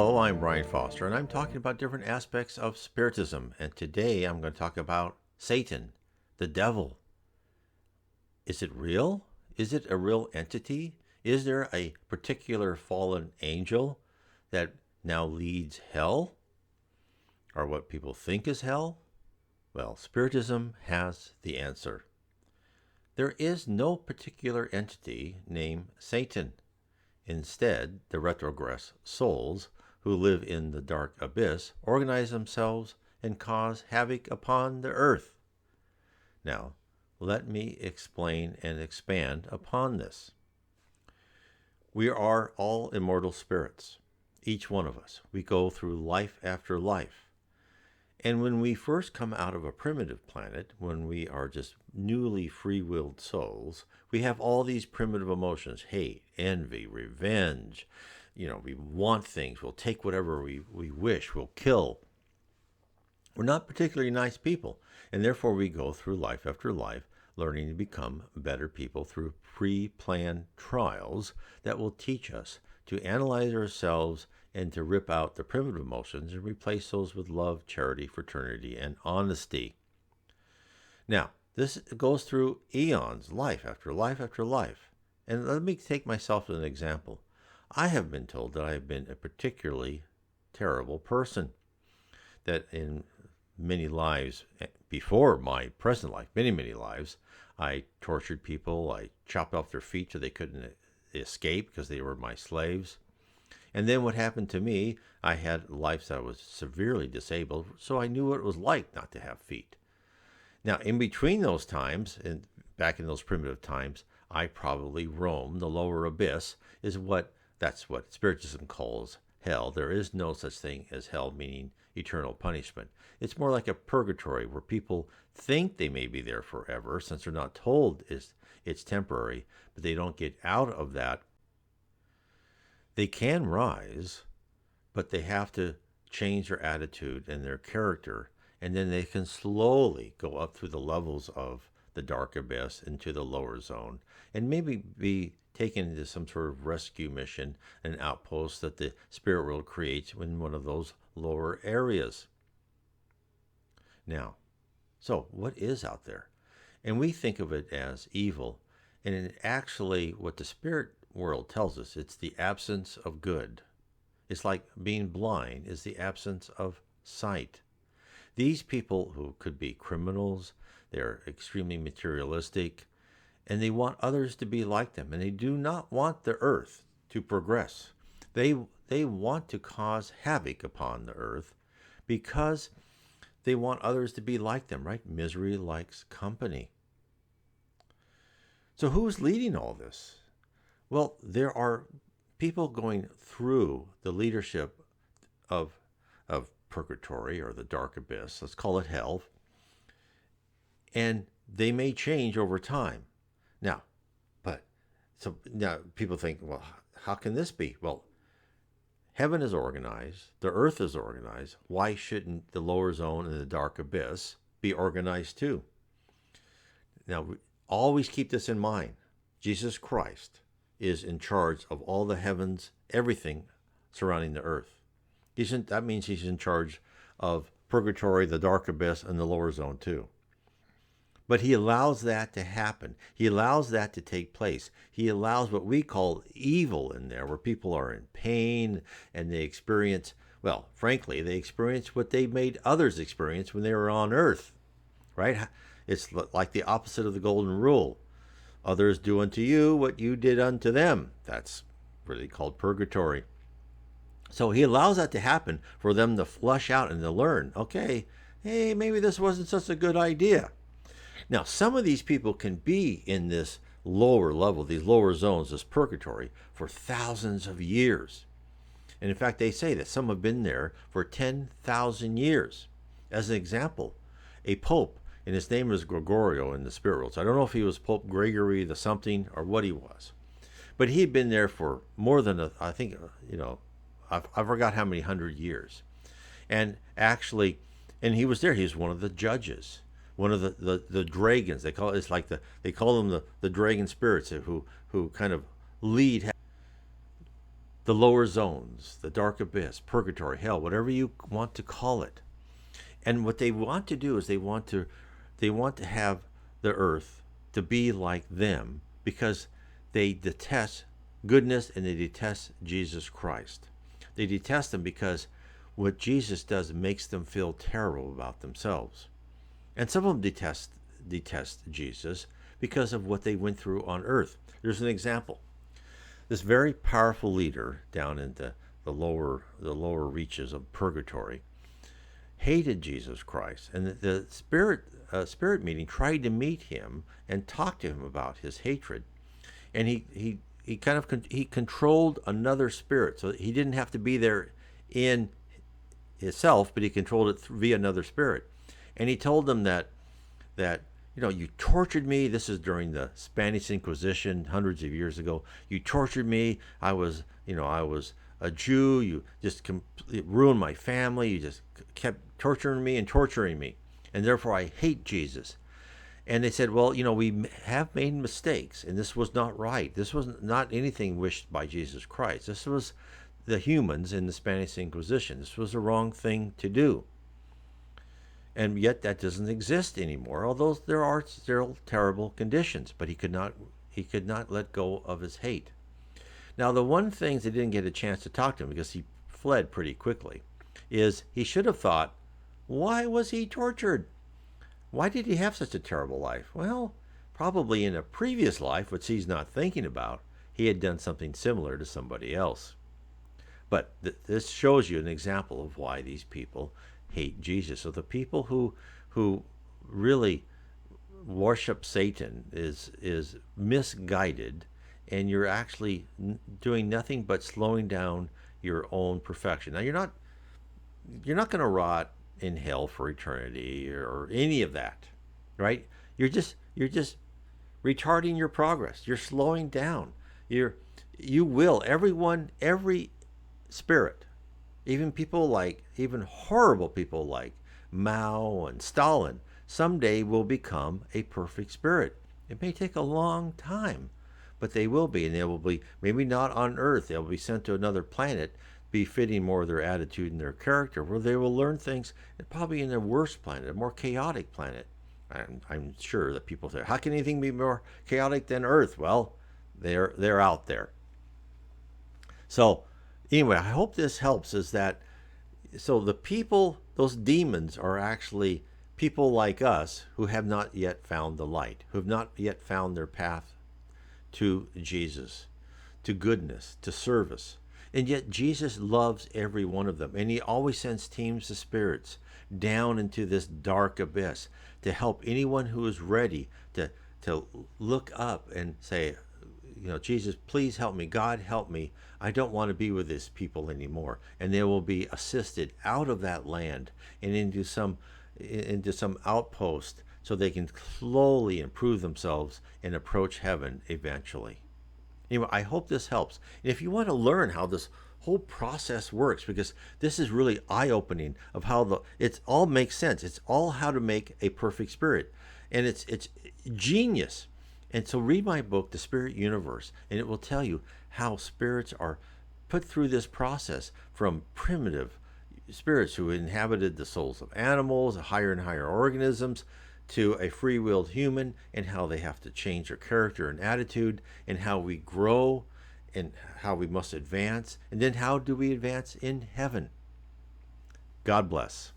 Hello, I'm Brian Foster, and I'm talking about different aspects of Spiritism. And today I'm going to talk about Satan, the devil. Is it real? Is it a real entity? Is there a particular fallen angel that now leads hell? Or what people think is hell? Well, Spiritism has the answer. There is no particular entity named Satan. Instead, the retrogressed souls who live in the dark abyss organize themselves and cause havoc upon the earth. Now, let me explain and expand upon this. We are all immortal spirits, each one of us. We go through life after life. And when we first come out of a primitive planet, when we are just newly free-willed souls, we have all these primitive emotions: hate, envy, revenge. We want things. We'll take whatever we wish. We'll kill. We're not particularly nice people, and therefore we go through life after life, learning to become better people through pre-planned trials that will teach us to analyze ourselves and to rip out the primitive emotions and replace those with love, charity, fraternity, and honesty. Now, this goes through eons, life after life after life. And let me take myself as an example. I have been told that I have been a particularly terrible person, that in many lives before my present life, many lives, I tortured people. I chopped off their feet so they couldn't escape because they were my slaves. And then what happened to me, I had life that was severely disabled, so I knew what it was like not to have feet. Now, in between those times, and back in those primitive times, I probably roamed the lower abyss. That's what Spiritism calls hell. There is no such thing as hell, meaning eternal punishment. It's more like a purgatory where people think they may be there forever, since they're not told it's temporary, but they don't get out of that. They can rise, but they have to change their attitude and their character, and then they can slowly go up through the levels of the dark abyss into the lower zone, and maybe be taken into some sort of rescue mission, an outpost that the spirit world creates in one of those lower areas. Now, so what is out there? And we think of it as evil, and actually what the spirit world tells us, it's the absence of good. It's like being blind is the absence of sight. These people who could be criminals, they're extremely materialistic, and they want others to be like them, and they do not want the earth to progress. They want to cause havoc upon the earth because they want others to be like them, right? Misery likes company. So who's leading all this? Well, there are people going through the leadership of purgatory, or the dark abyss, let's call it hell, and they may change over time. Now people think, well, how can this be? Well, heaven is organized, the earth is organized. Why shouldn't the lower zone and the dark abyss be organized too? Now, always keep this in mind. Jesus Christ is in charge of all the heavens, everything surrounding the earth. That means he's in charge of purgatory, the dark abyss, and the lower zone too. But he allows that to happen. He allows that to take place. He allows what we call evil in there, where people are in pain and they experience, well, frankly, they experience what they made others experience when they were on earth, right? It's like the opposite of the golden rule. Others do unto you what you did unto them. That's really called purgatory. So he allows that to happen for them to flush out and to learn, okay, hey, maybe this wasn't such a good idea. Now, some of these people can be in this lower level, these lower zones, this purgatory, for thousands of years. And in fact, they say that some have been there for 10,000 years. As an example, a pope, and his name was Gregorio in the spirit world. So I don't know if he was Pope Gregory the something or what he was. But he had been there for more than, I forgot how many 100 years. And actually, and he was there. He was one of the judges, one of the dragons. They call them the dragon spirits who kind of lead. the lower zones, the dark abyss, purgatory, hell, whatever you want to call it. And what they want to do is they want to have the earth to be like them, because they detest goodness and they detest Jesus Christ. They detest him because what Jesus does makes them feel terrible about themselves. And some of them detest Jesus because of what they went through on earth. There's an example. This very powerful leader down in the lower reaches of purgatory hated Jesus Christ, and the spirit meeting tried to meet him and talk to him about his hatred, and he controlled another spirit, so he didn't have to be there in himself, but he controlled it via another spirit. And he told them that you tortured me. This is during the Spanish Inquisition hundreds of years ago. You tortured me. I was a Jew. You just ruined my family. You just kept torturing me, and therefore I hate Jesus. And they said, well, we have made mistakes, and this was not right. This was not anything wished by Jesus Christ. This was the humans in the Spanish Inquisition. This was the wrong thing to do. And yet that doesn't exist anymore, although there are still terrible conditions. But he could not let go of his hate. Now, the one thing they didn't get a chance to talk to him, because he fled pretty quickly, is he should have thought, why was he tortured? Why did he have such a terrible life? Well, probably in a previous life, which he's not thinking about, he had done something similar to somebody else. But this shows you an example of why these people hate Jesus. So the people who really worship Satan is misguided, and you're actually doing nothing but slowing down your own perfection. Now, you're not going to rot in hell for eternity or any of that, right? You're just retarding your progress. You're slowing down. Every spirit, even horrible people like Mao and Stalin, someday will become a perfect spirit. It may take a long time, but they will be, and they will be maybe not on Earth. They'll be sent to another planet, befitting more of their attitude and their character, where they will learn things, probably in a worse planet, a more chaotic planet. I'm sure that people say, how can anything be more chaotic than Earth? Well, they're out there. So anyway, I hope this helps. So the people, those demons, are actually people like us who have not yet found the light, who have not yet found their path to Jesus, to goodness, to service. And yet Jesus loves every one of them. And he always sends teams of spirits down into this dark abyss to help anyone who is ready to look up and say, Jesus, please help me. God, help me. I don't want to be with these people anymore. And they will be assisted out of that land and into some outpost, so they can slowly improve themselves and approach heaven eventually. Anyway, I hope this helps. And if you want to learn how this whole process works, because this is really eye-opening of how it all makes sense. It's all how to make a perfect spirit. And it's genius. And so read my book, The Spirit Universe, and it will tell you how spirits are put through this process, from primitive spirits who inhabited the souls of animals, higher and higher organisms, to a free-willed human, and how they have to change their character and attitude, and how we grow, and how we must advance, and then how do we advance in heaven. God bless.